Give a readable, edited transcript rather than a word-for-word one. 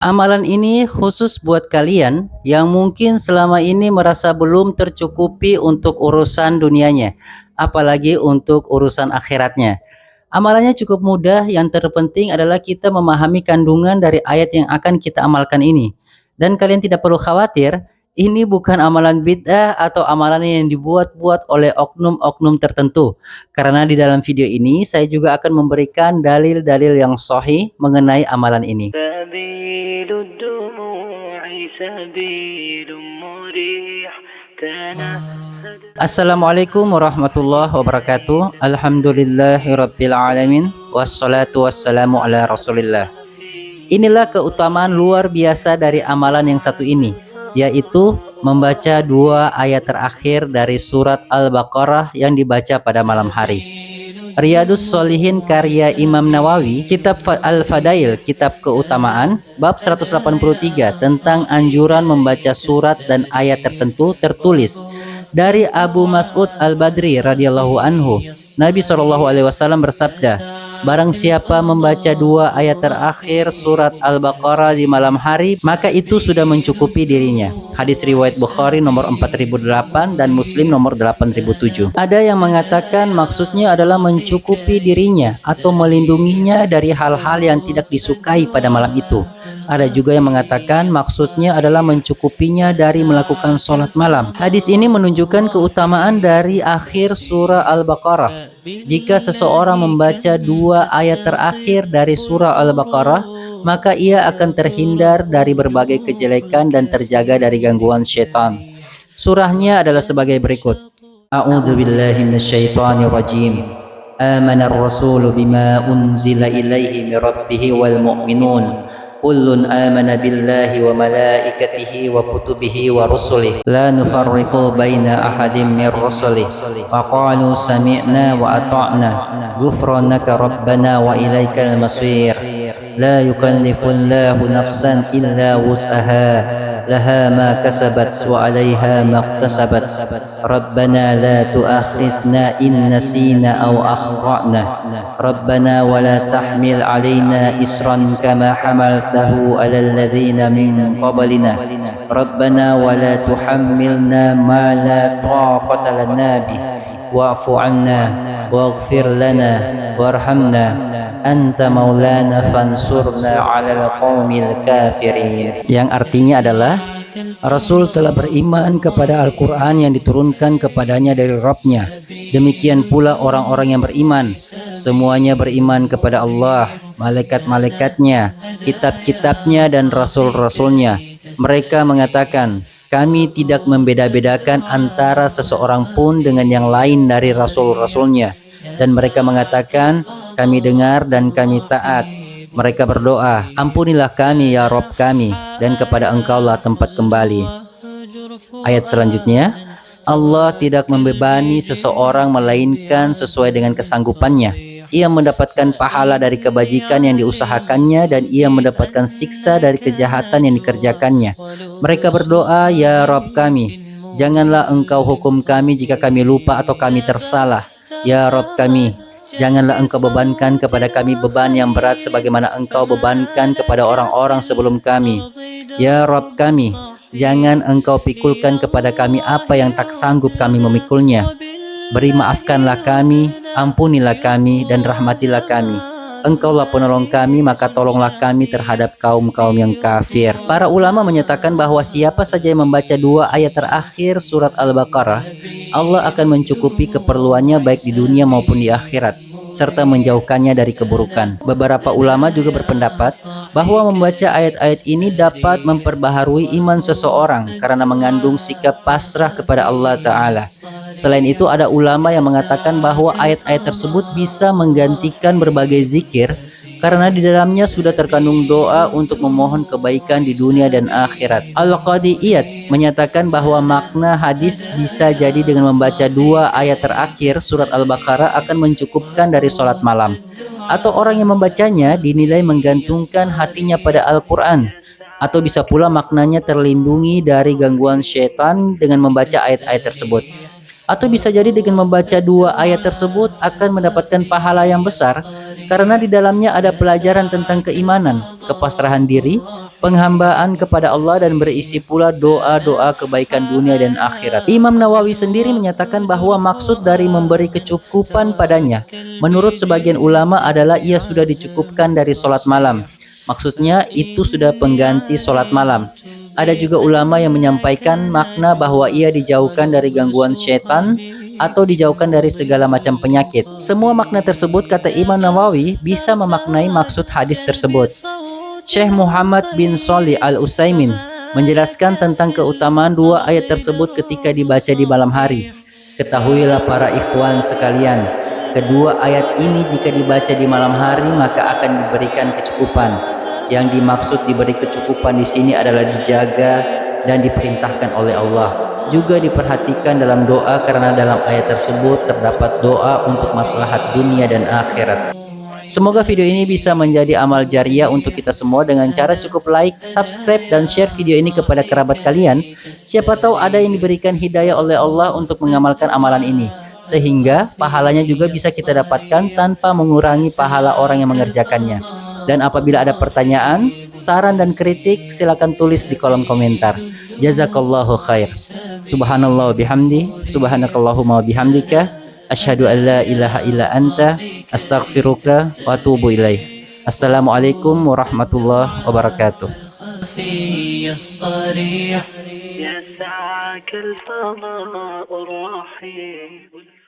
Amalan ini khusus buat kalian yang mungkin selama ini merasa belum tercukupi untuk urusan dunianya, apalagi untuk urusan akhiratnya. Amalannya cukup mudah, yang terpenting adalah kita memahami kandungan dari ayat yang akan kita amalkan ini. Dan kalian tidak perlu khawatir, ini bukan amalan bid'ah atau amalan yang dibuat-buat oleh oknum-oknum tertentu. Karena di dalam video ini saya juga akan memberikan dalil-dalil yang sahih mengenai amalan ini. Assalamualaikum warahmatullahi wabarakatuh. Alhamdulillahirabbil alamin wassalatu wassalamu ala Rasulillah. Inilah keutamaan luar biasa dari amalan yang satu ini, yaitu membaca dua ayat terakhir dari surat Al-Baqarah yang dibaca pada malam hari. Riyadus Shalihin karya Imam Nawawi, kitab Al-Fadail, kitab keutamaan, bab 183 tentang anjuran membaca surat dan ayat tertentu tertulis dari Abu Mas'ud Al-Badri radhiyallahu anhu. Nabi SAW bersabda, barang siapa membaca dua ayat terakhir surat Al-Baqarah di malam hari, maka itu sudah mencukupi dirinya. Hadis riwayat Bukhari nomor 4008 dan Muslim nomor 8007. Ada yang mengatakan maksudnya adalah mencukupi dirinya atau melindunginya dari hal-hal yang tidak disukai pada malam itu. Ada juga yang mengatakan maksudnya adalah mencukupinya dari melakukan sholat malam. Hadis ini menunjukkan keutamaan dari akhir surah Al-Baqarah. Jika seseorang membaca dua ayat terakhir dari surah Al-Baqarah, maka ia akan terhindar dari berbagai kejelekan dan terjaga dari gangguan syaitan. Surahnya adalah sebagai berikut. A'udzubillahi minasyaitonirrajim. Amanar rasulu bima unzila ilaihi mir rabbih wal mu'minun. Kullun amana billahi wa malaikatihi wa kutubihi wa rusulih la nufarriqu baina ahadim mir rusulih wa qalu sami'na wa ata'na ghufranaka rabbana wa ilaikal masir la yukallifullahu nafsan illa wus'aha laha ma kasabat wa 'alaiha ma iktasabat rabbana la tu'akhizna in nasina aw akhtana rabbana wa la tahmil 'alaina isran kama hamaltahu 'alal ladzina min qablina rabbana wa la tuhammilna ma la taqata lana bih wa'fu 'anna waghfir lana warhamna anta maulana fansurna 'alal qaumil kafirin. Yang artinya adalah Rasul telah beriman kepada Al-Quran yang diturunkan kepadanya dari Rabb-nya. Demikian pula orang-orang yang beriman. Semuanya beriman kepada Allah, malaikat-malaikatnya, kitab-kitabnya dan rasul-rasulnya. Mereka mengatakan, kami tidak membeda-bedakan antara seseorang pun dengan yang lain dari rasul-rasulnya. Dan mereka mengatakan, kami dengar dan kami taat. Mereka berdoa, ampunilah kami ya Rabb kami, dan kepada Engkaulah tempat kembali. Ayat selanjutnya, Allah tidak membebani seseorang melainkan sesuai dengan kesanggupannya. Ia mendapatkan pahala dari kebajikan yang diusahakannya dan ia mendapatkan siksa dari kejahatan yang dikerjakannya. Mereka berdoa, ya Rabb kami, janganlah Engkau hukum kami jika kami lupa atau kami tersalah. Ya Rabb kami, janganlah Engkau bebankan kepada kami beban yang berat sebagaimana Engkau bebankan kepada orang-orang sebelum kami. Ya Rabb kami, jangan Engkau pikulkan kepada kami apa yang tak sanggup kami memikulnya. Beri maafkanlah kami, ampunilah kami, dan rahmatilah kami. Engkaulah penolong kami, maka tolonglah kami terhadap kaum-kaum yang kafir. Para ulama menyatakan bahwa siapa saja yang membaca dua ayat terakhir surat Al-Baqarah, Allah akan mencukupi keperluannya baik di dunia maupun di akhirat, serta menjauhkannya dari keburukan. Beberapa ulama juga berpendapat bahwa membaca ayat-ayat ini dapat memperbaharui iman seseorang karena mengandung sikap pasrah kepada Allah Ta'ala. Selain itu, ada ulama yang mengatakan bahwa ayat-ayat tersebut bisa menggantikan berbagai zikir karena di dalamnya sudah terkandung doa untuk memohon kebaikan di dunia dan akhirat. Al-Qadi Iyad menyatakan bahwa makna hadis bisa jadi dengan membaca dua ayat terakhir surat Al-Baqarah akan mencukupkan dari sholat malam. Atau orang yang membacanya dinilai menggantungkan hatinya pada Al-Quran. Atau bisa pula maknanya terlindungi dari gangguan syaitan dengan membaca ayat-ayat tersebut. Atau bisa jadi dengan membaca dua ayat tersebut akan mendapatkan pahala yang besar karena di dalamnya ada pelajaran tentang keimanan, kepasrahan diri, penghambaan kepada Allah, dan berisi pula doa-doa kebaikan dunia dan akhirat. Imam Nawawi sendiri menyatakan bahwa maksud dari memberi kecukupan padanya, menurut sebagian ulama, adalah ia sudah dicukupkan dari sholat malam. Maksudnya itu sudah pengganti sholat malam. Ada juga ulama yang menyampaikan makna bahwa ia dijauhkan dari gangguan syaitan atau dijauhkan dari segala macam penyakit. Semua makna tersebut, kata Imam Nawawi, bisa memaknai maksud hadis tersebut. Syekh Muhammad bin Shalih Al-Utsaimin menjelaskan tentang keutamaan dua ayat tersebut ketika dibaca di malam hari. Ketahuilah para ikhwan sekalian, kedua ayat ini jika dibaca di malam hari maka akan diberikan kecukupan. Yang dimaksud diberi kecukupan di sini adalah dijaga dan diperintahkan oleh Allah. Juga diperhatikan dalam doa karena dalam ayat tersebut terdapat doa untuk maslahat dunia dan akhirat. Semoga video ini bisa menjadi amal jariah untuk kita semua dengan cara cukup like, subscribe, dan share video ini kepada kerabat kalian. Siapa tahu ada yang diberikan hidayah oleh Allah untuk mengamalkan amalan ini, sehingga pahalanya juga bisa kita dapatkan tanpa mengurangi pahala orang yang mengerjakannya. Dan apabila ada pertanyaan, saran, dan kritik, silakan tulis di kolom komentar. Jazakallahu khair. Subhanallah bihamdi, subhanakallahumma bihamdika, asyhadu an la ilaha illa anta, astaghfiruka wa atubu ilaih. Assalamualaikum warahmatullahi wabarakatuh. يسعك الفضاء الرحيم